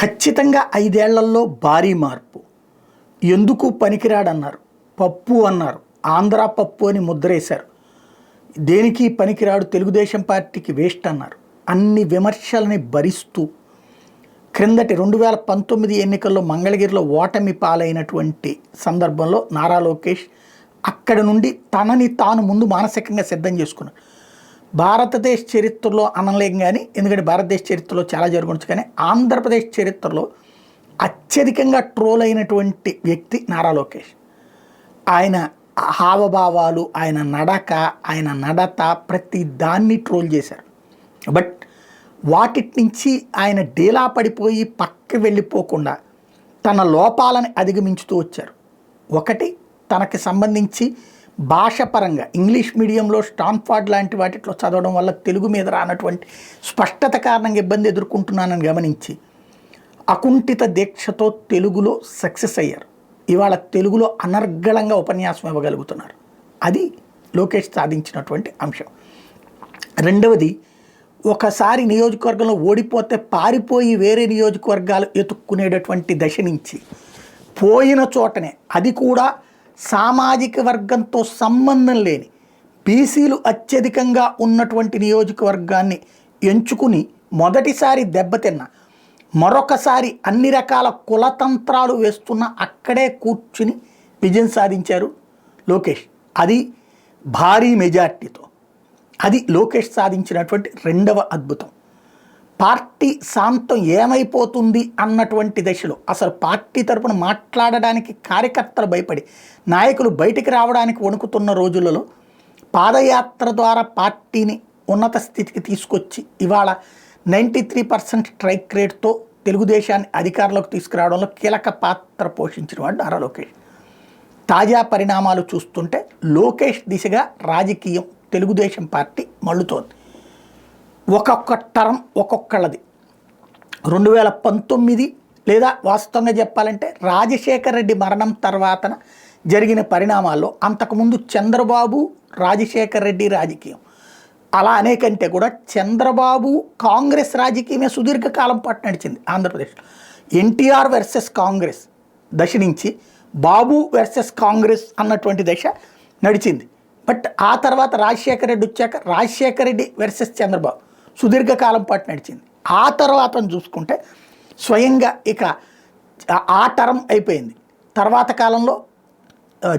ఖచ్చితంగా 5 ఏళ్లలో భారీ మార్పు. ఎందుకు పనికిరాడన్నారు, పప్పు అన్నారు, ఆంధ్ర పప్పు అని ముద్రేశారు. దేనికి పనికిరాడు, తెలుగుదేశం పార్టీకి వేస్ట్ అన్నారు. అన్ని విమర్శలని భరిస్తూ క్రిందటి 2019 ఎన్నికల్లో మంగళగిరిలో ఓటమి పాలైనటువంటి సందర్భంలో నారా లోకేష్ అక్కడి నుండి తనని తాను ముందు మానసికంగా సిద్ధం చేసుకున్నాడు. భారతదేశ చరిత్రలో అనలేం కానీ, ఎందుకంటే భారతదేశ చరిత్రలో చాలా జరుగుతుంది, కానీ ఆంధ్రప్రదేశ్ చరిత్రలో అత్యధికంగా ట్రోల్ అయినటువంటి వ్యక్తి నారా లోకేష్. ఆయన హావభావాలు, ఆయన నడక, ఆయన నడత, ప్రతి దాన్ని ట్రోల్ చేశారు. బట్ వాటి నుంచి ఆయన డీలా పడిపోయి పక్కకి వెళ్ళిపోకుండా తన లోపాలని అధిగమించుతూ వచ్చారు. ఒకటి, తనకి సంబంధించి భాషపరంగా ఇంగ్లీష్ మీడియంలో స్టాన్ఫర్డ్ లాంటి వాటిలో చదవడం వల్ల తెలుగు మీద రానటువంటి స్పష్టత కారణంగా ఇబ్బంది ఎదుర్కొంటున్నానని గమనించి అకుంఠిత దీక్షతో తెలుగులో సక్సెస్ అయ్యారు. ఇవాళ తెలుగులో అనర్గళంగా ఉపన్యాసం ఇవ్వగలుగుతున్నారు. అది లోకేష్ సాధించినటువంటి అంశం. రెండవది, ఒకసారి నియోజకవర్గంలో ఓడిపోతే పారిపోయి వేరే నియోజకవర్గాలు ఎత్తుక్కునేటటువంటి దశ నుంచి పోయిన చోటనే, అది కూడా సామాజిక వర్గంతో సంబంధం లేని బీసీలు అత్యధికంగా ఉన్నటువంటి నియోజకవర్గాన్ని ఎంచుకుని మొదటిసారి దెబ్బతిన్న, మరొకసారి అన్ని రకాల కులతంత్రాలు వేస్తున్న అక్కడే కూర్చుని విజయం సాధించారు లోకేష్. అది భారీ మెజార్టీతో. అది లోకేష్ సాధించినటువంటి రెండవ అద్భుతం. పార్టీ శాంతం ఏమైపోతుంది అన్నటువంటి దశలో అసలు పార్టీ తరపున మాట్లాడడానికి కార్యకర్తలు భయపడి నాయకులు బయటికి రావడానికి వణుకుతున్న రోజులలో పాదయాత్ర ద్వారా పార్టీని ఉన్నత స్థితికి తీసుకొచ్చి ఇవాళ 93% స్ట్రైక్ రేట్తో తెలుగుదేశాన్ని అధికారంలోకి తీసుకురావడంలో కీలక పాత్ర పోషించిన వాడు నారా లోకేష్. తాజా పరిణామాలు చూస్తుంటే లోకేష్ దిశగా రాజకీయం తెలుగుదేశం పార్టీ మళ్ళుతోంది. ఒక్కొక్క టర్మ్ ఒక్కొక్కళ్ళది. 2019 లేదా వాస్తవంగా చెప్పాలంటే రాజశేఖర రెడ్డి మరణం తర్వాత జరిగిన పరిణామాల్లో అంతకుముందు చంద్రబాబు రాజశేఖర రెడ్డి రాజకీయం అలా అనేకంటే కూడా చంద్రబాబు కాంగ్రెస్ రాజకీయమే సుదీర్ఘకాలం పాటు నడిచింది ఆంధ్రప్రదేశ్లో. ఎన్టీఆర్ వర్సెస్ కాంగ్రెస్ దశ నుంచి బాబు వర్సెస్ కాంగ్రెస్ అన్నటువంటి దశ నడిచింది. బట్ ఆ తర్వాత రాజశేఖర రెడ్డి వచ్చాక రాజశేఖర రెడ్డి వర్సెస్ చంద్రబాబు సుదీర్ఘకాలం పాటు నడిచింది. ఆ తర్వాత చూసుకుంటే స్వయంగా ఇక ఆ టర్మ్ అయిపోయింది. తర్వాత కాలంలో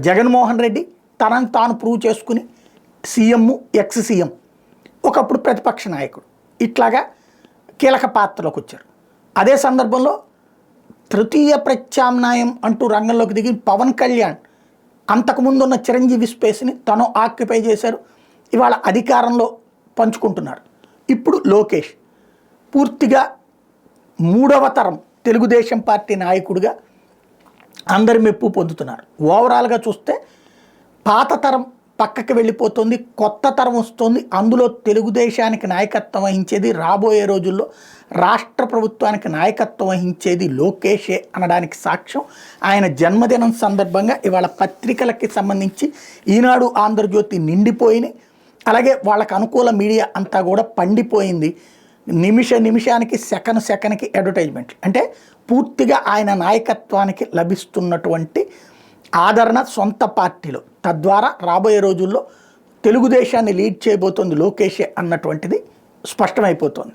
జగన్మోహన్ రెడ్డి తనని తాను ప్రూవ్ చేసుకుని సీఎం, ఎక్స్ సీఎం, ఒకప్పుడు ప్రతిపక్ష నాయకుడు, ఇట్లాగా కీలక పాత్రలోకి వచ్చారు. అదే సందర్భంలో తృతీయ ప్రత్యామ్నాయం అంటూ రంగంలోకి దిగి పవన్ కళ్యాణ్ అంతకుముందు ఉన్న చిరంజీవి స్పేస్ని తను ఆక్యుపై చేశారు. ఇవాళ అధికారంలో పంచుకుంటున్నారు. ఇప్పుడు లోకేష్ పూర్తిగా మూడవ తరం తెలుగుదేశం పార్టీ నాయకుడిగా అందరి మెప్పు పొందుతున్నారు. ఓవరాల్గా చూస్తే పాత తరం పక్కకి వెళ్ళిపోతుంది, కొత్త తరం వస్తుంది. అందులో తెలుగుదేశానికి నాయకత్వం వహించేది, రాబోయే రోజుల్లో రాష్ట్ర ప్రభుత్వానికి నాయకత్వం వహించేది లోకేషే అనడానికి సాక్ష్యం. ఆయన జన్మదినం సందర్భంగా ఇవాళ పత్రికలకి సంబంధించి ఈనాడు, ఆంధ్రజ్యోతి నిండిపోయినాయి. అలాగే వాళ్ళకు అనుకూల మీడియా అంతా కూడా పండిపోయింది. నిమిషానికి సెకన్కి అడ్వర్టైజ్మెంట్లు. అంటే పూర్తిగా ఆయన నాయకత్వానికి లభిస్తున్నటువంటి ఆదరణ సొంత పార్టీలో, తద్వారా రాబోయే రోజుల్లో తెలుగుదేశాన్ని లీడ్ చేయబోతోంది లోకేషే అన్నటువంటిది స్పష్టమైపోతుంది.